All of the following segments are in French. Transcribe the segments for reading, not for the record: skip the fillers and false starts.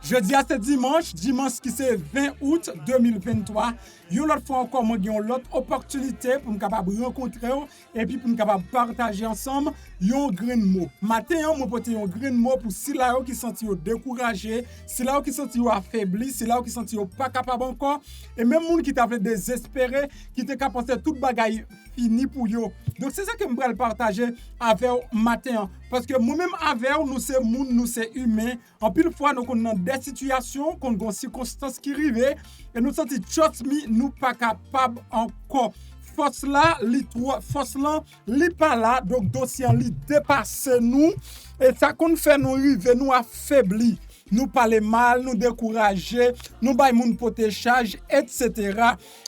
Jeudi à ce dimanche qui c'est 20 août 2023. Une autre fois encore, moi j'ai une autre opportunité pour me capable rencontrer et puis pour me capable partager ensemble un grand mot. Matin, moi porter un grand mot pour si là qui senti découragé, si là qui senti affaibli, si là qui senti pas capable encore et même monde qui t'a fait désespéré, qui t'a capable penser toute bagaille fini pour yo. Donc c'est ça que je vais partager avec matin parce que moi-même avec nous c'est monde, nous c'est humain. En pile fois nous avons des situations, qu'on a des circonstances qui arrivent et nous senti trust me nous pas capable encore. Force là, li pas là, donc dossier li dépasse nous et ça qu'on fait nous arriver nous affaiblir. Nous parler mal, nous décourager, nous bailler moun pote charge, etc.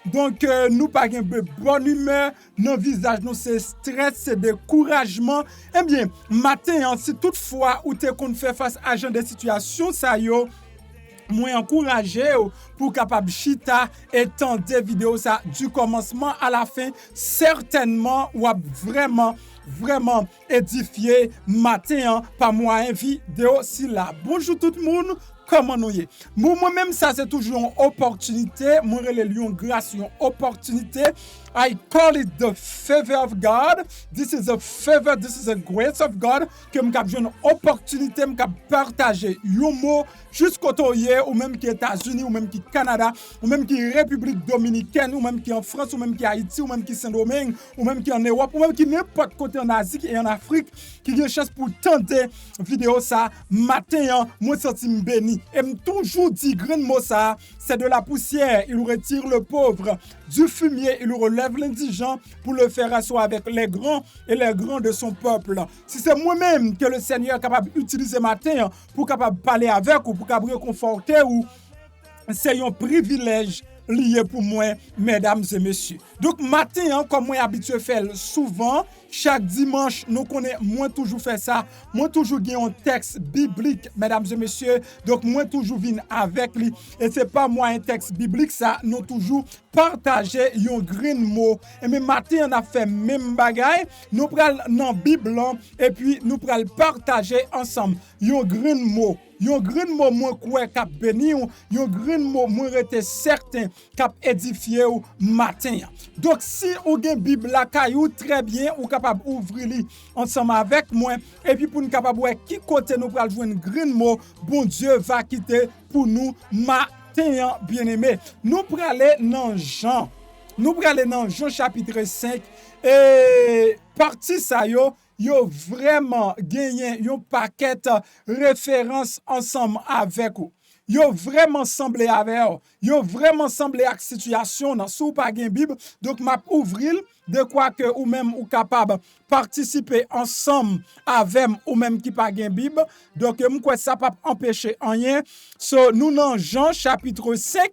Donc, nous pas de bonne humeur, nos visages, nous c'est stress, c'est découragement. Eh bien, matin, si toutefois ou t'es qu'on fait face à genre de situation, ça yo, moi encourager pour capable chita et tendre des vidéos ça du commencement à la fin, certainement ou vraiment édifié matin par moyen vidéo si là. Bonjour tout le monde, comment nous y est? Moi-même ça c'est toujours une opportunité, moi relève une grâce, une opportunité. I call it the favor of God. This is a favor, this is a grace of God que me cap une opportunité me cap partager un mot jusqu'au toyer ou même qui États-Unis ou même qui Canada ou même qui République dominicaine ou même qui en France ou même qui Haïti ou même qui Saint-Domingue ou même qui en Europe ou même qui n'importe côté en Asie et en Afrique qui a chance pour tenter vidéo ça matin moi senti me béni et me toujours dit grand mot ça c'est de la poussière il retire le pauvre du fumier il relève l'indigent pour le faire asseoir avec les grands et les grands de son peuple. Si c'est moi-même que le Seigneur est capable d'utiliser matin pour capable parler avec ou pour capable réconforter ou c'est un privilège lié pour moi, mesdames et messieurs. Donc matin, comme moi habitué faire souvent, chaque dimanche, nous connaissons, moi toujours fait ça, moi toujours gagne un texte biblique, mesdames et messieurs. Donc moi toujours viens avec lui et c'est pas moi un texte biblique ça, nous toujours partager un grand mot. Et même matin on a fait même bagaille, nous pral dans Bible et puis nous pral partager ensemble un grand mot. Yon grand mot moi quoi cap béni yon grand mot moi rete certain cap édifier ou matin. Donc si ou gen Bible la caillou très bien ou capable ouvrir li ensemble avec moi et puis pour nous capable voir qui côté nous pral joindre grand mot bon Dieu va quitter pour nous matin bien-aimé. Nous pral aller dans Jean. Nous pral aller dans Jean chapitre 5 et partie ça yo vraiment gagné un paquet références ensemble avec vous. Yo vraiment semblé avec vous. Yo vraiment semblé avec situation dans sous pas gen Bible. Donc m'a ouvrir de quoi que ou même ou capable participer ensemble avec ou même qui pas gen Bible. Donc m'quoi ça pas empêcher rien. So nous dans Jean chapitre 5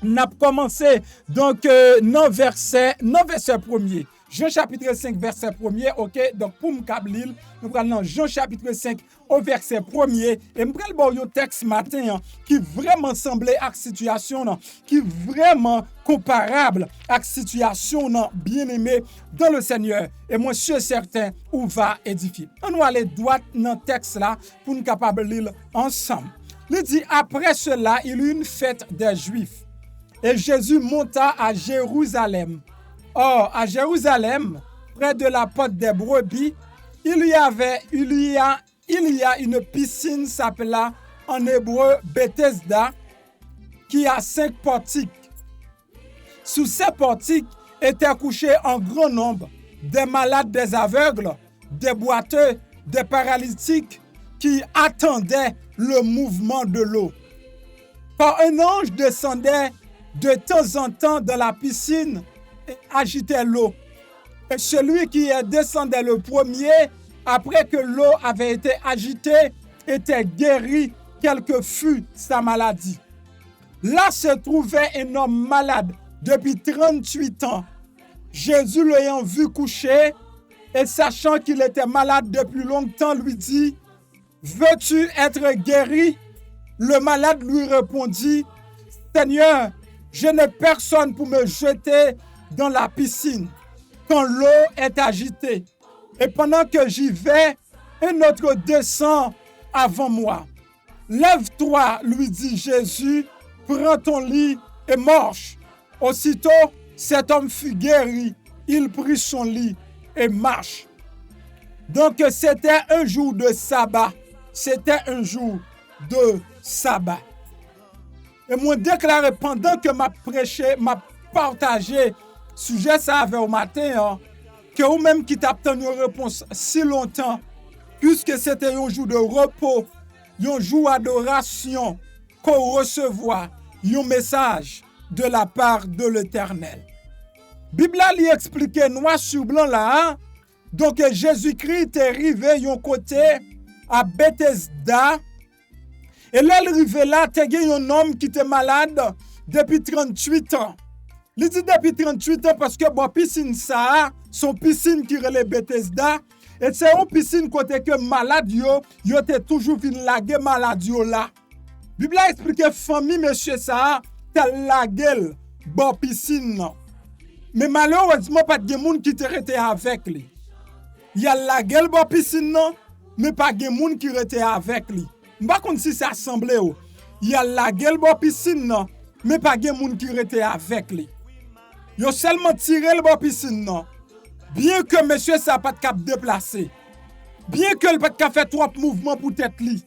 n'a commencé donc dans verset 1er. Jean chapitre 5 verset 1er, OK, donc pour m'kablil, nous prenons Jean chapitre 5 au verset 1er et nous prenons un texte matin qui vraiment semblait à situation qui vraiment comparable à situation bien-aimé dans le Seigneur et moi je suis certain où va édifier. On va aller droit dans texte là pour nous capable lire ensemble. Il dit après cela, il y eut une fête des Juifs et Jésus monta à Jérusalem. Or, à Jérusalem, près de la porte des brebis, il y a une piscine s'appela en hébreu Bethesda qui a 5 portiques. Sous ces portiques étaient couchés en grand nombre des malades, des aveugles, des boiteux, des paralytiques qui attendaient le mouvement de l'eau. Quand un ange descendait de temps en temps dans la piscine et agitait l'eau. Et celui qui descendait le premier, après que l'eau avait été agitée, était guéri, quelle que fût sa maladie. Là se trouvait un homme malade depuis 38 ans. Jésus l'ayant vu coucher et sachant qu'il était malade depuis longtemps, lui dit, « Veux-tu être guéri ?» Le malade lui répondit, « Seigneur, je n'ai personne pour me jeter dans la piscine quand l'eau est agitée. Et pendant que j'y vais, un autre descend avant moi. Lève-toi, lui dit Jésus, prends ton lit et marche. Aussitôt, cet homme fut guéri. Il prit son lit et marche. Donc, c'était un jour de sabbat. C'était un jour de sabbat. Et moi, déclaré pendant que m'a prêché, m'a partagé sujet ça avec au matin, que ou même qui t'a obtenu une réponse si longtemps, puisque c'était un jour de repos, un jour d'adoration, qu'on recevoir un message de la part de l'Éternel. Bible lui expliquait noir sur blanc là, donc Jésus-Christ est arrivé un côté à Bethesda. Et là, il arrivé là, il y a un homme qui était malade depuis 38 ans. Il dit depuis 38 ans parce que bon piscine ça, son piscine qui relève Bethesda, et c'est une piscine côté que malade yo était toujours vinn laguer malade yo là. Bible a expliqué famille monsieur ça, t'a laguer bon piscine non. Mais malheureusement pas de monde qui te resté avec lui. Il y a laguer bon piscine non, mais pas de monde qui resté avec lui. M'pa konn si ça semblé ou. Il y a laguer bon piscine non, mais pas de monde qui resté avec lui. Yo seulement tiré le bon piscine non. Bien que monsieur ça pas cap déplacer. Bien que le pas cap fait trop mouvement pour tête li.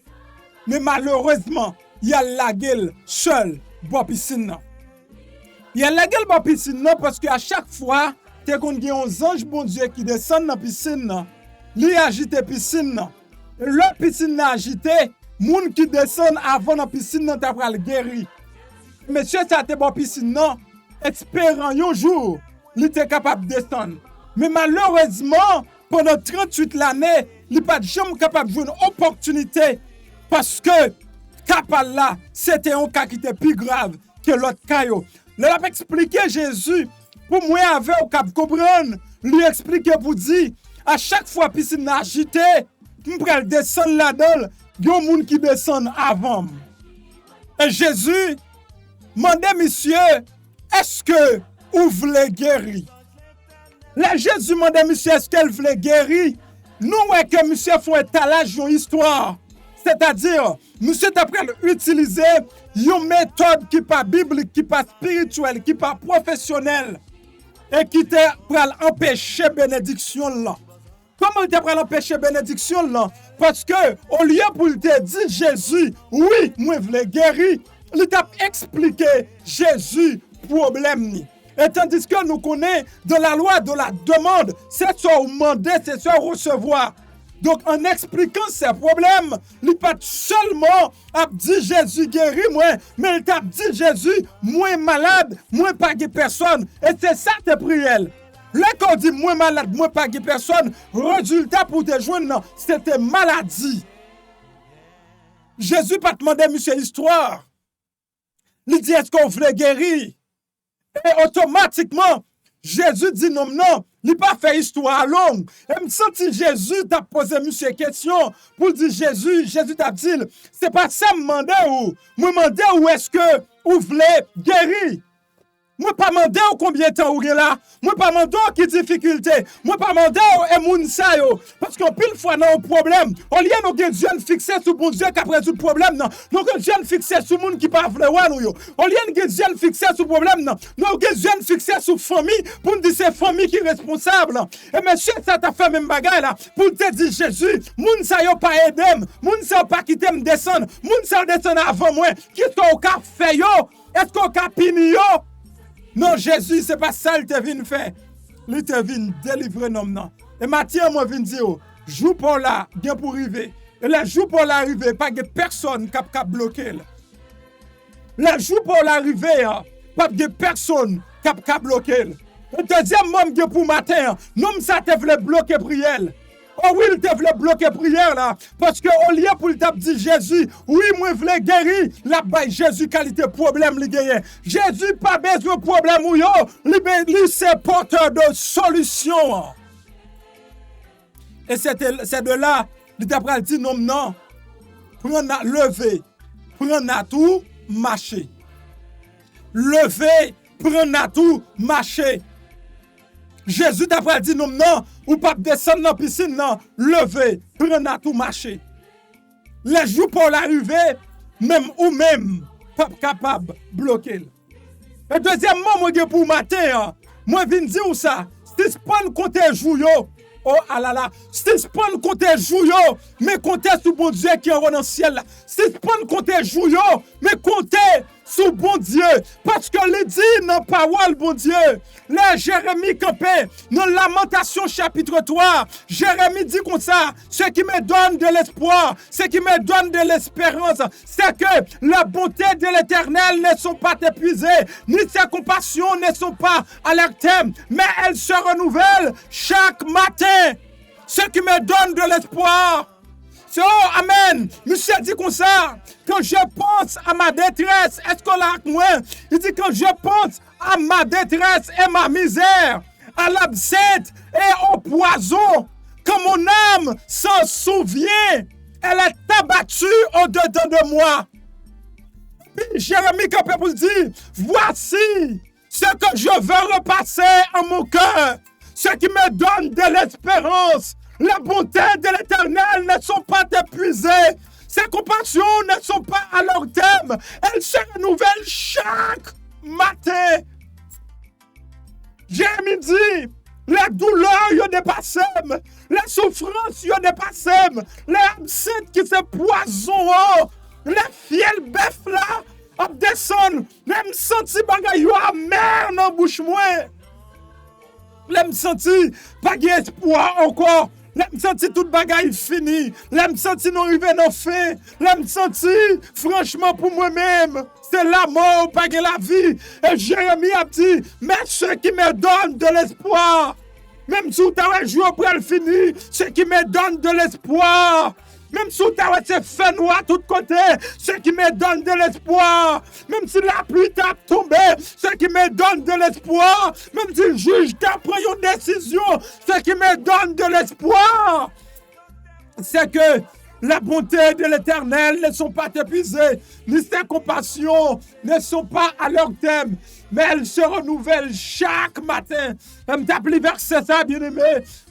Mais malheureusement, il y a la gueule seul bon piscine non. Il y a la gueule bon piscine non parce que à chaque fois t'es qu'on gen un ange bon Dieu qui descend dans piscine non. Li agite piscine non. Le piscine agité, moun qui descend avant dans piscine non t'a pral guéri. Monsieur ça te bon piscine non. Espérant un jour, il était capable de descendre. Mais malheureusement, pendant 38 l'année, il n'est pas jamais capable de jouer une opportunité parce que capable là, c'était un cas qui était plus grave que l'autre cas. Il a expliqué Jésus pour moi avec au cap comprendre, lui expliquer pour dire à chaque fois piscine agité, on peut descendre là-dedans, il y a un monde qui descend avant. Et Jésus demandait monsieur, est-ce que vous voulez guérir? Là, Jésus demandait monsieur, est-ce qu'elle voulait guérir? Nous, ouais, que monsieur fait un étalage d'une histoire. C'est-à-dire, monsieur d'après utiliser une méthode qui n'est pas biblique, qui n'est pas spirituelle, qui n'est pas professionnelle, et qui te pour empêcher bénédiction là. Comment il te pour empêcher bénédiction là? Parce que, au lieu pour te dire Jésus, oui, moi, je voulais guérir, il t'a expliqué Jésus problème. Et tandis que nous connaissons de la loi de la demande, c'est ça demander, c'est ça recevoir. Donc en expliquant ces problèmes, il n'a pas seulement dit Jésus guérit moi, mais il t'a dit Jésus, moi malade, moi pas de personne. Et c'est ça tes prières. Là qu'on dit moi malade, moi pas de personne, résultat pour te joindre, c'était maladie. Jésus pas demandé monsieur histoire. Il dit est-ce qu'on voulait guérir? Et automatiquement, Jésus dit non, il n'a pas fait histoire longue. Et me senti Jésus t'a posé monsieur question pour dire Jésus t'a dit, c'est pas ça me demander ou. Me demander où est-ce que vous voulez guérir. Moi pas demander combien de temps vous êtes là. Moi pas demander qui difficulté. Moi pas demander et moun sa yo parce qu'on pile fois dans un problème. Au lieu nous gen Dieu fixé sur bon Dieu qui a résoudre problème non. Nous gen Dieu fixé sur moun qui pas vouloir nous yo. Au lieu nous gen Dieu fixé sur problème non. Nous gen Dieu fixé sur famille pour nous dire c'est famille qui est responsable. Et monsieur ça t'a fait même bagaille là pour te dire Jésus, moun sa yo pas aider, moun sa pas quitter me descendre, moun sa descendre avant moi. Qu'est-ce qu'on a fait yo? Est-ce qu'on a pini yo? Non, Jésus, ce n'est pas ça qu'il te vient faire. Il te vient délivrer non non. Et Matthieu moi vient dire, jour pour là, bien pour arriver. Et le jour pour l'arrivée, pas de personne qui a bloqué. Le jour pour l'arrivée, pas de personne qui a bloqué. Le deuxième membre pour matin, non ça te voulait bloquer prière. Oh oui, il te voulait bloquer prière là. Parce que au lieu pour te dire Jésus, oui, moi je voulais guérir, là-bas Jésus qualité problème li gagné. Jésus pas besoin de problème ou yo, lui c'est porteur de solution. Et c'est de là, il t'a dit non, prendre lever, prendre tout, marcher. Lever, prendre tout, marcher. Jésus t'a dit non, ou pas descendre dans la piscine, non, lever, prendre tout, marcher. les jours pour l'arrivée, même ou même, pas capable de bloquer. Et deuxièmement, moi, pour matin, moi, je viens dire ça. Si ce pas compter jour, oh ah là là, si ce pas compter jour, mais compter sur bon Dieu qui est dans le ciel. Si ce pas compter jour, mais compter sur bon Dieu. Parce que le dit dans la parole, bon Dieu, là, Jérémie campé, dans Lamentation chapitre 3, Jérémie dit comme ça, ce qui me donne de l'espoir, ce qui me donne de l'espérance, c'est que la bonté de l'Éternel ne sont pas épuisées, ni ses compassions ne sont pas à leur terme, mais elles se renouvellent chaque matin. Ce qui me donne de l'espoir. Oh, amen. Monsieur dit comme ça, quand je pense à ma détresse, est-ce qu'on l'a avec moi? Il dit quand je pense à ma détresse et ma misère, à l'absinthe et au poison, quand mon âme s'en souvient, elle est abattue au-dedans de moi. Puis Jérémie Campé pour dire, voici ce que je veux repasser en mon cœur, ce qui me donne de l'espérance. La bonté de l'Éternel ne sont pas épuisées. Ses compassions ne sont pas à leur terme. Elles se renouvellent chaque matin. Jérémie dit, les douleurs, ils ont dépassé. Les souffrances, ils ont dépassé. Les absinthes qui se poisonnent. Les fiels bœufs là, ils descendent. Même senti bagay yo amer dans la bouche moi. Les senti pas d'espoir encore. L'aime senti toute bagaille fini. L'aime senti non arrivé dans fin. L'aime senti franchement pour moi-même, c'est la mort, pas la vie. Et Jérémie a dit, mais ce qui me donne de l'espoir, même si tu as joué pour le finir, ce qui me donne de l'espoir. Même si tu as fait noir de tous côtés, ce qui me donne de l'espoir. Même si la pluie t'a tombé, ce qui me donne de l'espoir. Même si le juge t'a pris une décision, ce qui me donne de l'espoir. C'est que la bonté de l'Éternel ne sont pas épuisées, ni ses compassions ne sont pas à leur terme, mais elles se renouvellent chaque matin. Je me tape les versets, ça, bien aimé.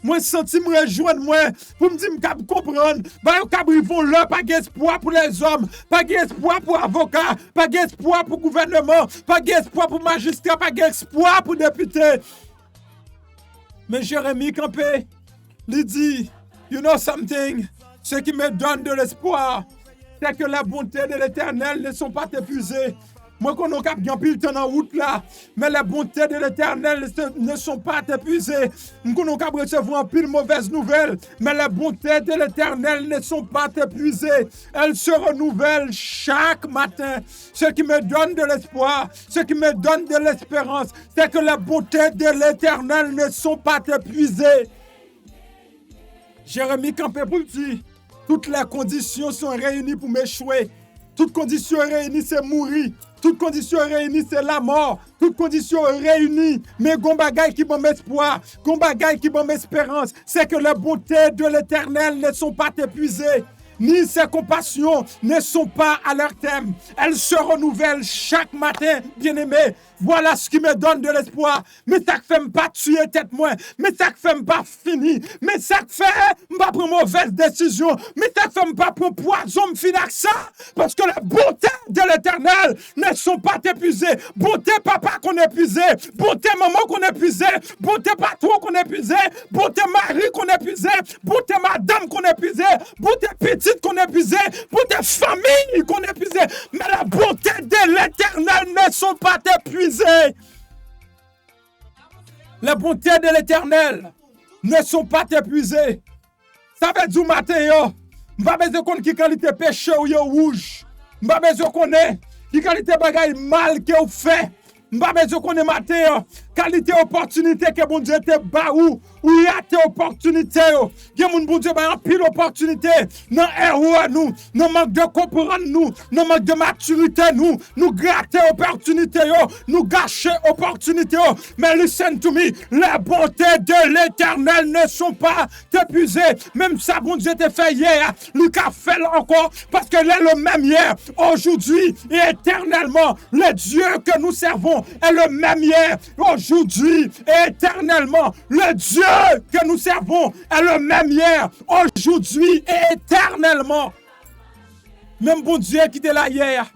Moi, je sens me rejoindre, moi, pour me dire que je comprendre. Ils vont là, pas d'espoir pour les hommes, pas d'espoir pour avocats, pas d'espoir pour gouvernement, pas d'espoir pour magistrats, pas d'espoir pour députés. Mais Jérémie Campé, il dit, you know something? Ce qui me donne de l'espoir, c'est que la bonté de l'Éternel ne sont pas épuisées. Moi, qu'on a bien pile temps en route là, mais la bonté de l'Éternel ne sont pas épuisées. Nous qu'on a recevoir pile mauvaise nouvelle, mais la bonté de l'Éternel ne sont pas épuisées. Elles se renouvellent chaque matin. Ce qui me donne de l'espoir, ce qui me donne de l'espérance, c'est que la bonté de l'Éternel ne sont pas épuisées. Jérémie Campé pour dire, toutes les conditions sont réunies pour m'échouer. Toutes conditions réunies, c'est mourir. Toutes conditions réunies, c'est la mort. Toutes conditions réunies, mais gon bagay qui bon espoir, gon bagay qui bon espérance, c'est que les bontés de l'Éternel ne sont pas épuisées, ni ses compassions ne sont pas à leur terme. Elles se renouvellent chaque matin, bien-aimés. Voilà ce qui me donne de l'espoir. Mais ça ne fait pas tuer tête moi. Mais ça ne fait pas finir. Mais ça ne fait pas prendre mauvaise décision. Mais ça ne fait pas prendre poison me finir ça. Parce que la bonté de l'Éternel ne sont pas épuisées. Bonté papa qu'on est épuisé. Bonté maman qu'on est épuisé. Bonté patron qu'on est épuisé. Bonté mari qu'on est épuisé. Bonté madame qu'on est épuisé. Bonté petite qu'on est épuisé. Bonté famille qu'on est épuisé. Mais la bonté de l'Éternel ne sont pas épuisées. Les bontés de l'Éternel ne sont pas épuisées. Ça veut dire matin, yo, m'pa besoin de connaître qui qualité péché ou yo rouge. M'pa besoin de connaître qui qualité bagay mal que ou fait. M'pa besoin de connaître matin, qualité opportunité que bon Dieu te ba ou y a tes opportunités. Gen moun bon Dieu ba en pile opportunité. Non erreur nous, non manque de comprendre nous, non manque de maturité nous gratter opportunité nous gâcher opportunité. Mais listen to me, les bontés de l'Éternel ne sont pas épuisées. Même ça bon Dieu te fait hier, Lucas fait encore parce que est le même hier, aujourd'hui et éternellement. Le Dieu que nous servons est le même hier, aujourd'hui et éternellement. Le Dieu que nous servons est le même hier, aujourd'hui et éternellement. Même bon Dieu qui était là hier,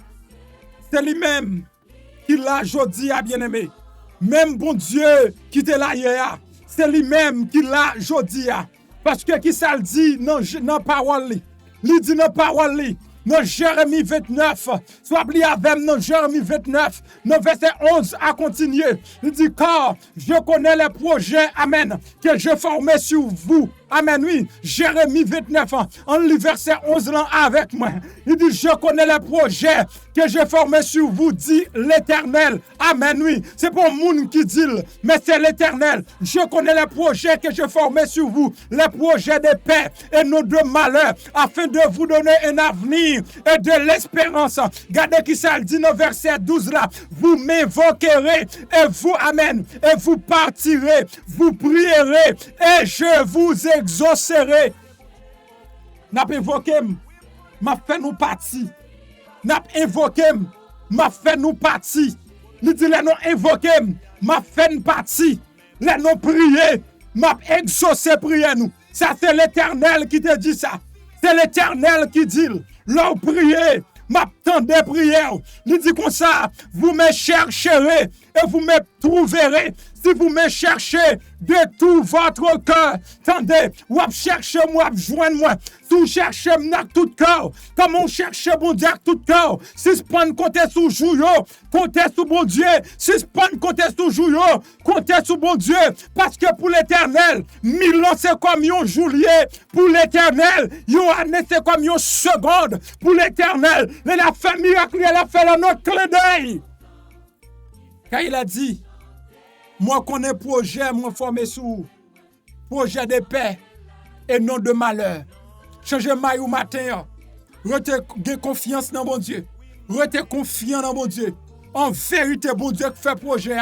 c'est lui-même qui l'a aujourd'hui, bien-aimé. Même bon Dieu qui était là hier, c'est lui-même qui l'a aujourd'hui. Parce que qui ça le dit dans parole, il dit dans parole, dans Jérémie 29, soit oublié avec dans Jérémie 29, dans verset 11 à continuer. Il dit, car je connais les projets, amen, que je formais sur vous. Amen, oui. Jérémie 29, en lit verset 11 là avec moi. Il dit, je connais les projets que je formais sur vous, dit l'Éternel. Amen, oui. C'est pour monde qui dit, mais c'est l'Éternel. Je connais les projets que je formais sur vous, les projets de paix et non de malheur, afin de vous donner un avenir et de l'espérance. Regardez qui ça dit dans verset 12 là. Vous m'invoquerez et vous, amen, et vous partirez, vous prierez et je vous exaucerai. N'a pas invoqué, m'a fait nous partir. N'a pas invoqué, m'a fait nous partir. Il dit les non invoqué, m'a fait nous partir. Les non prier, m'a exaucé prier nous. Ça c'est l'Éternel qui te dit ça. C'est l'Éternel qui dit, l'on prier, m'attendez prière. Il dit comme ça, vous me chercherez et vous me trouverez. Si vous me cherchez de tout votre cœur, attendez, vous cherchez moi, vous joignez moi. Si vous cherchez moi tout cœur, comme on cherche bon Dieu tout cœur, si vous prenez compter sur jour, comptez sur bon Dieu. Si vous prenez compter sur jour, comptez sur bon Dieu. Parce que pour l'Éternel, 1000 ans c'est comme un jour lié. Pour l'Éternel, une année c'est comme une seconde. Pour l'Éternel, il a fait miracle, il a fait notre clé d'œil. Quand il a dit, moi connais projet, moi formé sous projet de paix et non de malheur. Changez maille au matin. Restez confiance dans bon Dieu. Restez confiant dans bon Dieu. En vérité, bon Dieu qui fait projet.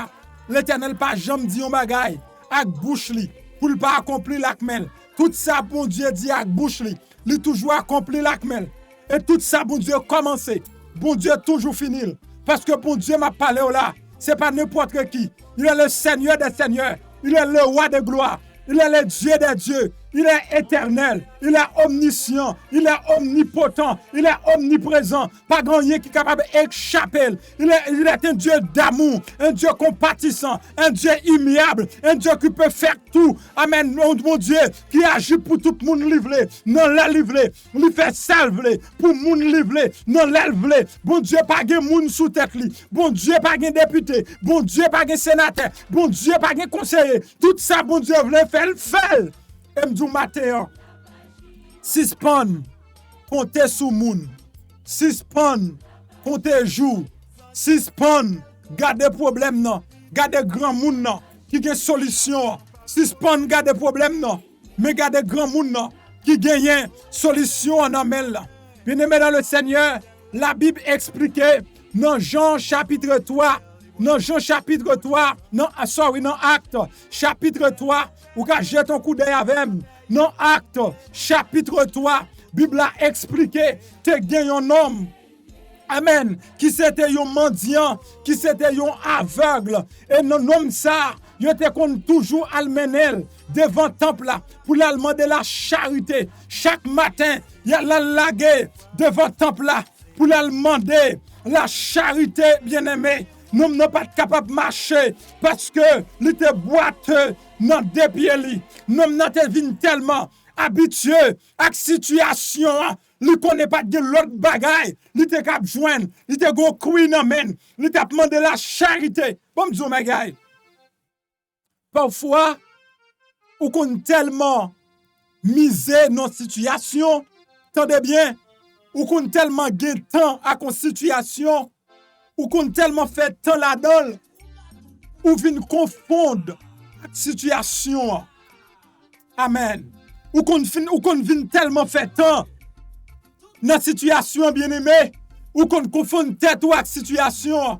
L'Éternel pas jamais dit un bagaille avec bouche li pour ne pas accomplir l'acmel. Tout ça, bon Dieu dit avec bouche li. Il toujours accompli l'acmel. Et tout ça, bon Dieu commencé. Bon Dieu toujours fini. Parce que bon Dieu m'a parlé là. C'est pas n'importe qui. Il est le Seigneur des seigneurs. Il est le roi de gloire. Il est le Dieu des dieux. Il est éternel. Il est omniscient. Il est omnipotent. Il est omniprésent. Pas grand qui est capable d'échapper. Il est un Dieu d'amour. Un Dieu compatissant. Un Dieu immuable. Un Dieu qui peut faire tout. Amen. Mon Dieu qui agit pour tout le monde livré. Non, la livré. Il fait salver pour le monde livré. Non, l'élève. Bon Dieu, pas de monde sous tête. Bon Dieu, pas de député. Bon Dieu, pas de sénateur. Bon Dieu, pas de conseiller. Tout ça, bon Dieu, voulait faire le fait. Et m'dou matin, suspend, comptez sous moun, suspend, comptez jour, suspend, gardez problème non, gardez grand moun non, qui gagne solution, suspend, gardez problème non, mais gardez grand moun non, qui gagne solution en amène là. Bien-aimé dans le Seigneur, la Bible explique dans Jean chapitre 3, dans Jean chapitre 3, dans Acte chapitre 3, ou ka jette un coup d'œil avec dans Acte chapitre 3, Bible a expliqué que gen un homme, amen, qui c'était un mendiant, qui c'était un aveugle, et non homme ça, il était toujours almenel devant le temple là, pour lui demander la charité. Chaque matin, il a la lagué devant le temple là, pour lui demander la charité, bien-aimé. Nous ne sommes pas capables de marcher parce que nous sommes boiteux dans des pieds. Nous sommes tellement habitués à la situation. Nous ne connaissons pas de l'autre bagaille. Nous sommes capables de joindre. Nous sommes capables de courir. Nous sommes demandé la charité. Bon, je dis, gars. Parfois, nous sommes tellement misés dans la situation. Attendez bien. Nous sommes tellement guettants à la situation. Ou qu'on tellement fait tant la donne, ou vient confondre la situation. Amen. Ou qu'on vient tellement fait tant dans la situation bien aimé, ou qu'on confond tête ou avec situation,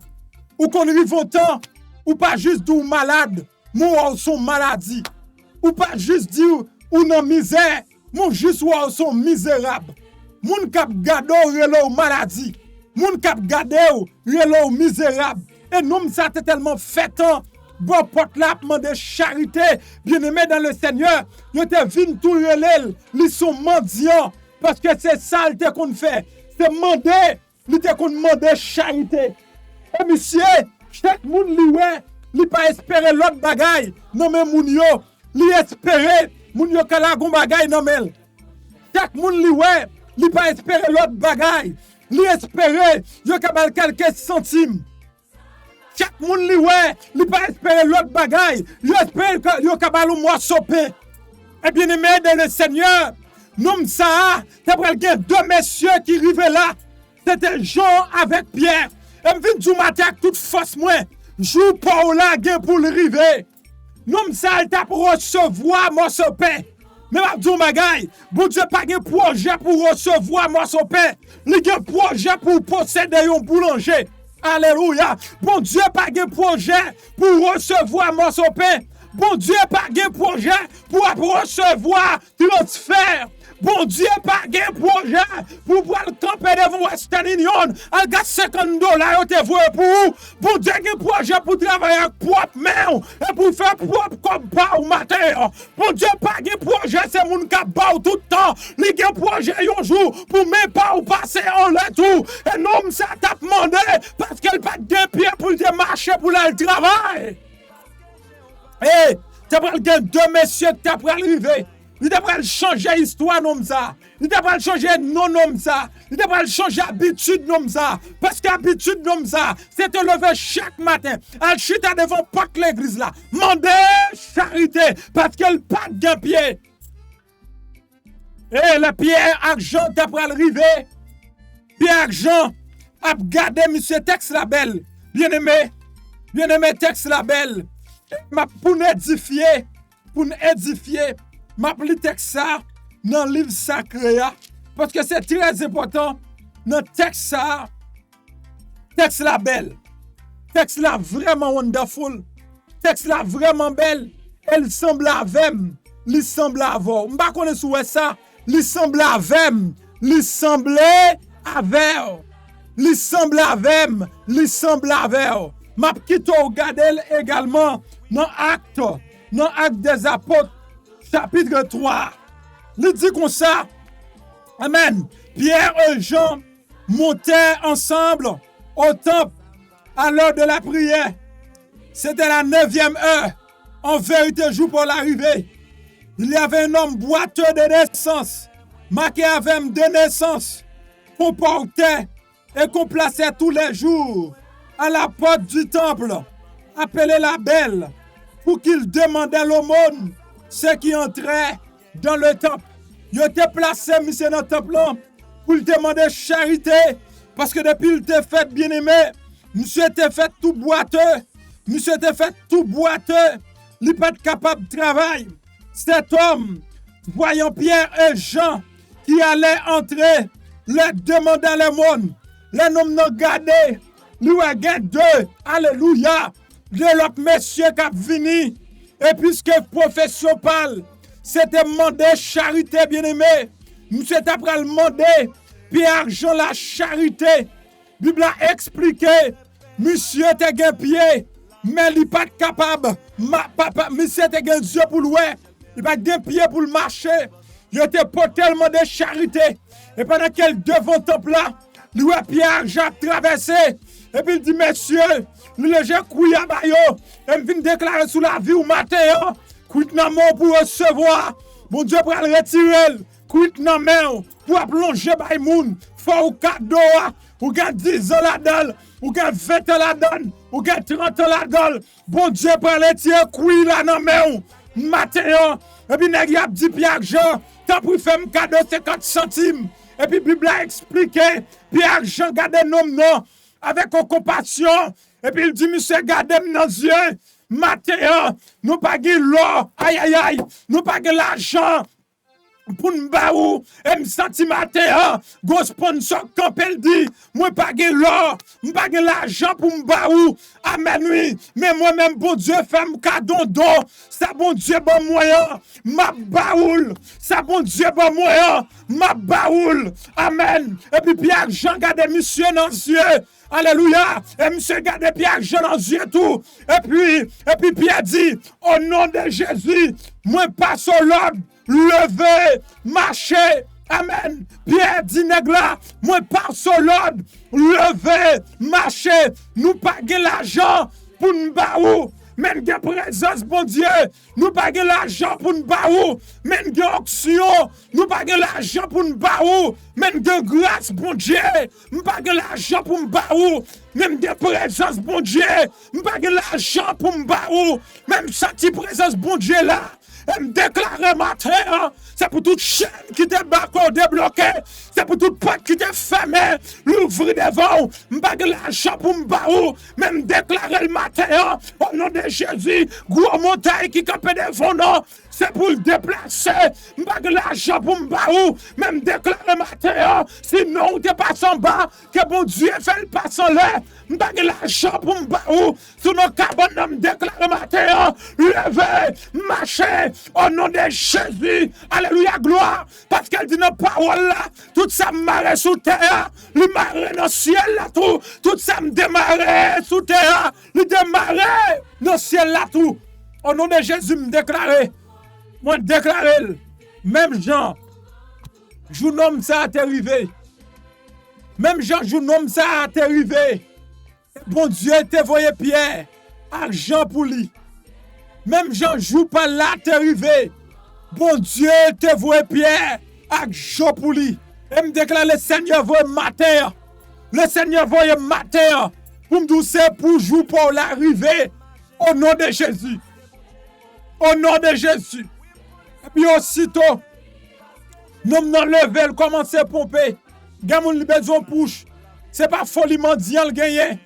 ou qu'on arrive tant, ou pas juste dire malade, ou son maladie, ou pas juste dire ou non misère, ou juste ou son misérable. Moun kap gado relo maladie. Moun kap gade ou, relo misérable. Et nous, ça t'est tellement fait tant. Bon porte là de charité, bien-aimé dans le Seigneur. Yo te vin tout relèl, li sont mendiants. Parce que c'est ça qu'on fait. c'est demander, il te qu'on demander charité. Et monsieur, chaque monde li ouais, li pas espérer l'autre bagaille, non mais moun yo, li espérer moun yo kala gon bagaille non mais. Chaque monde li ouais, li pas espérer l'autre bagaille, li espérer yo kabal quelques centimes. Chaque monde li ouais, li pas espérer l'autre bagaille, yo espérer que yo kabal ou moi sopé. Et bien aimé dans le Seigneur, nous ça, t'as pris deux messieurs qui arrivaient là. C'était Jean avec Pierre. Et me vient du matin avec toute force moi. Joue Paul là pour le river. Nous ça, il t'a pour recevoir mon pain. Mais ma dis magaille, bon Dieu pas de projet pour recevoir mon pain. Il y a un projet pour posséder un boulanger. Alléluia. Bon Dieu pas de projet pour recevoir mon pain. Bon Dieu pas de projet pour recevoir transfert. Bon Dieu pas de projet pour pouvoir camper devant Western Union. Elle a $50 te voye pour vous. Bon Dieu a un projet pour travailler avec propre main et pour faire propre comme pas au matin. Bon Dieu pas de projet, c'est mon qui bat tout le temps. Il y a un projet un jour pour même pas ou passer en retour. Et non, ça t'a demandé parce qu'elle pas de pied pour te marcher pour le travail. Et tu as deux messieurs qui t'as arrivé. Il devrait changer l'histoire comme ça. Il devrait changer non comme ça. Il devrait changer l'habitude comme ça. Parce qu'habitude comme ça, c'est te lever chaque matin. Elle chita devant porte l'église là. Mandez charité parce qu'elle pas de pied. Et le Pierre Argent d'après arrivé. Pierre Argent a gardé monsieur texte la belle. Bien aimé texte la belle. Pour nous édifier, m'a pris texte ça dans le livre sacré parce que c'est très important dans le texte ça, texte la belle, texte là vraiment wonderful, texte là vraiment belle, elle semble avec, il semble avant, m'pas connait sous ça, il semble avec, il semble avec, il semble avec, il semble avec. M'a quitté regarder également dans acte des apôtres chapitre 3. Il dit comme ça. Amen. Pierre et Jean montaient ensemble au temple à l'heure de la prière. C'était la 9e heure. En vérité, jour pour l'arrivée. Il y avait un homme boiteux de naissance, marqué avec de naissance, qu'on portait et qu'on plaçait tous les jours à la porte du temple, appelé la belle, pour qu'il demandait l'aumône, ceux qui entraient dans le temple. Il était placé, monsieur, dans le temple, pour demander charité, parce que depuis il était fait bien-aimé, monsieur était fait tout boiteux, il n'est pas capable de travailler. Cet homme, voyant Pierre et Jean qui allaient entrer, leur demandait l'aumône. Les noms n'ont gardé. Lui a deux, alléluia, de l'autre monsieur qui a venu. Et puisque profession parle, c'était demander charité, bien-aimé. Monsieur t'a pris demander, puis argent la charité. Bible a expliqué, monsieur t'a un pied, mais il n'est pas capable. Monsieur t'a un yeux pour le ouais, il n'a pas un pied pour le marcher. Il était pas tellement de charité. Et pendant qu'elle devant le temple là, lui a Pierre argent traversé. Et puis il dit, messieurs, le j'ai couillé à Bayo, et me vient déclarer sous la vie au matin, quitte nan main pour recevoir. Bon Dieu pour le retirer, quitte nan main pour plonger by moun, faut ou cadeau, ou gagne 10 ans la dalle, ou gagne 20 ans la donne, ou gagne 30 ans la dalle. Bon Dieu pour le retirer, couille là nan main, matin, et puis nèg a dit Pierre Jean, t'as pris faire un cadeau 50 centimes. Et puis Bible a expliqué, Pierre Jean garde nom non. Avec compassion, et puis il dit, monsieur, gardez-moi dans les yeux, matin, nous pas de l'or, aïe, nous pas de l'argent, pour nous baou, et me senti matin, go sponsor, quand elle dit, moi pas de l'or, pas de l'argent pour me baou, amen, oui, mais moi-même, bon Dieu, fait un cadeau d'eau, ça bon Dieu, bon moyen, ma baoule, ça bon Dieu, bon moyen, ma baoule, amen, et puis Pierre, Jean, gardez monsieur dans les yeux, alléluia. Et monsieur garde Pierre Jean dans les yeux tout. Et puis Pierre dit, au nom de Jésus, moi passe au l'ordre, levez, marchez, Amen. Pierre dit nèg là, moi par son l'ordre, lever, marcher, nous pas gagner l'argent pour nous baou. Même de présence, bon Dieu, nous pas gagner l'argent pour nous baou. Même de auction, nous pas gagner l'argent pour nous baou. Même de grâce, bon Dieu, nous pas gagner l'argent pour nous baou. Même de présence, bon Dieu, nous pas gagner l'argent pour nous baou. Même cette présence, bon Dieu là. Et me déclarer matin, c'est pour toute chaîne qui t'est débloquée, c'est pour toute porte qui t'est fermée, l'ouvrir devant, m'bag l'argent pour m'baou, même déclarer le matin, au nom de Jésus, gros montagne qui campe devant nous, c'est pour le déplacer, m'bag l'argent pour m'baou, même déclarer le matin, sinon t'es pas en bas, que bon Dieu fait le passe en l'air, m'bag l'argent pour m'baou, sur nos cabanes, m'déclarer matin, lever, marcher, au nom de Jésus, alléluia, gloire, parce qu'elle dit nos paroles là, tout ça me marre sous terre, le marre dans le ciel là tout ça me démarre sous terre, le démarre dans le ciel là tout. Au nom de Jésus, me déclarer, moi déclarer, même Jean, je nomme ça à t'arriver, même Jean, je nomme ça à t'arriver. Bon Dieu, te voyé Pierre, argent pour lui. Même Jean joue pas là, t'es arrivé. Bon Dieu, te voit Pierre, avec Jean pour lui. Et me déclare le Seigneur voit matin. Le Seigneur voit matin. Pour me dire c'est pour jouer pour l'arrivée. Au nom de Jésus. Au nom de Jésus. Et puis aussitôt, nous m'en lever, commencer à pomper. Gamoun li besoin push. C'est pas folie mendiant le gagner.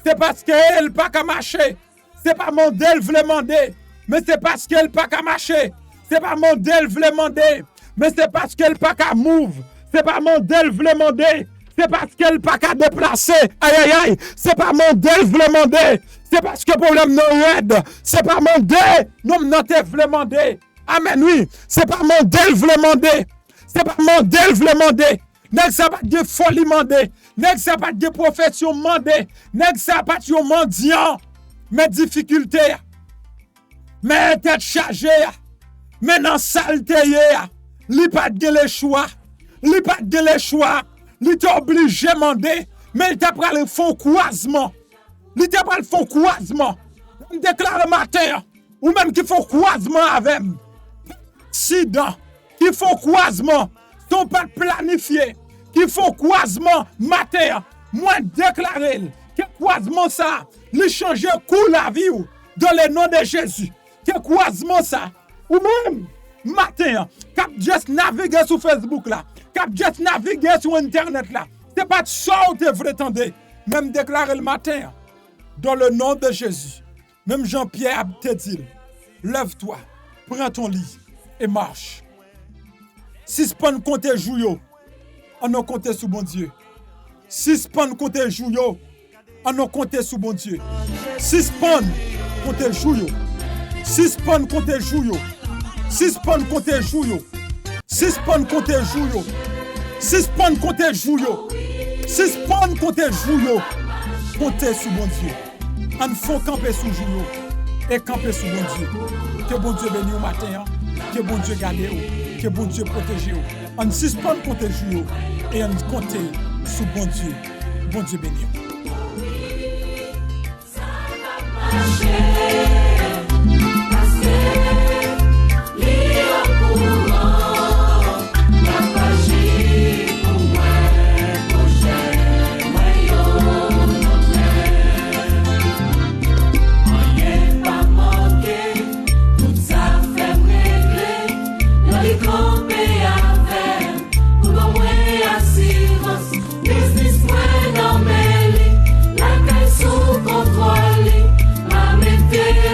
C'est parce qu'elle pas qu'à marcher. C'est pas mon d'elle voulait demander. Mais c'est parce qu'elle pas qu'à marcher. C'est pas mon d'elle voulait demander. Mais c'est parce qu'elle pas qu'à move. C'est pas mon d'elle voulait demander. C'est parce qu'elle pas qu'à déplacer. Aïe aïe aïe. C'est pas mon d'elle voulait demander. C'est parce que problème non aide. C'est pas mon d'elle. Non te voulait demander. Amen oui. C'est pas mon d'elle voulait demander. C'est pas mon d'elle voulait demander. Nèg ça pas de folie demander. Nèg ça pas de profession demander. Nèg ça pas de mendiant. Mais difficulté. Mais tête chargée, mais dans saleté, li pas de le choix, li pas de le choix, li t'es obligé de demander, mais il t'a pris le fond croisement, li t'a pris le fond croisement, on déclare le matin, ou même qui font croisement avec, accident, qui font croisement, sont pas planifiés, qui font croisement matin, moi déclarer que croisement ça, li changer cours la vie dans le nom de Jésus. Que croisement ça, ou même matin, cap juste naviguer sur Facebook là, cap juste naviguer sur Internet là, c'est pas de ça que tu veux entendre, même déclarer le matin, dans le nom de Jésus, même Jean-Pierre te dit, lève-toi, prends ton lit et marche. Si ce pas compter jouyo, on a compté sur bon Dieu. Si ce pas compter jouyo, on a compté sur bon Dieu. Si ce pas compter jouyo, si spawn compte jouyo, si spawn compte jouyo, si spawn compte jouyo, si spawn compte jouyo, si spawn compte jouyo, comptez sur bon Dieu. On faut camper sous jouyo et camper sur bon Dieu. Que bon Dieu bénisse au matin, que bon Dieu garde ou, que bon Dieu protège ou. On si spawn compte jouyo et on compte sur bon Dieu. Bon Dieu bénisse. Contrôle, la mente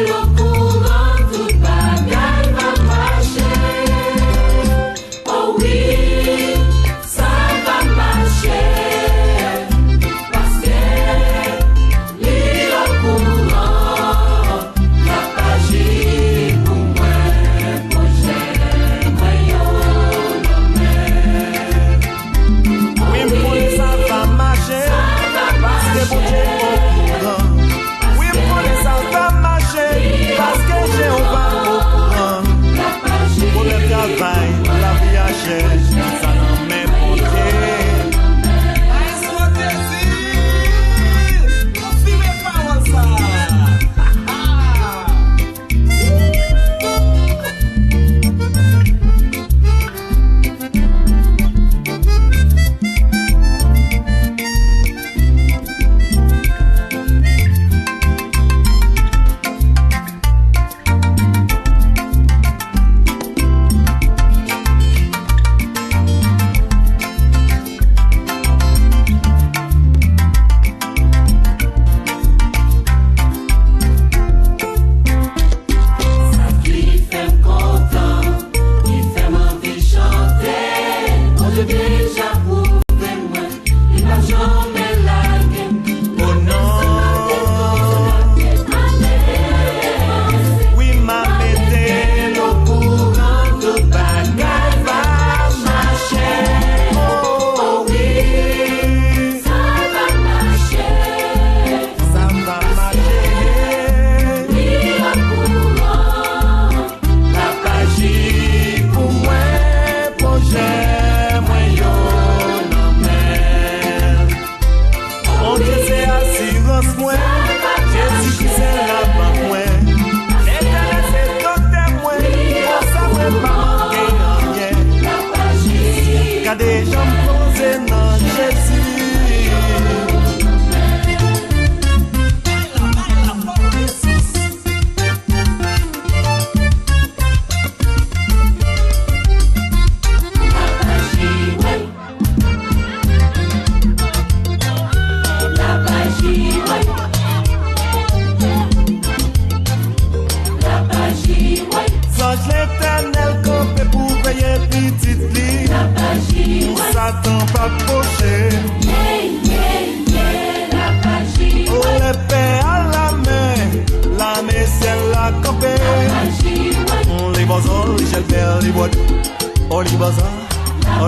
vers les boîtes, les bazar,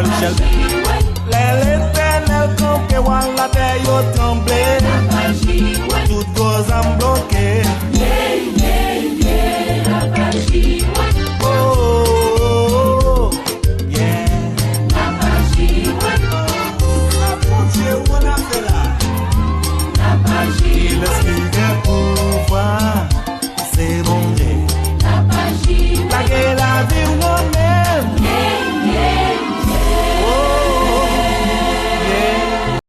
les chels. L'éternel campé, la terre yo tremblé. Tout cause en bloqué.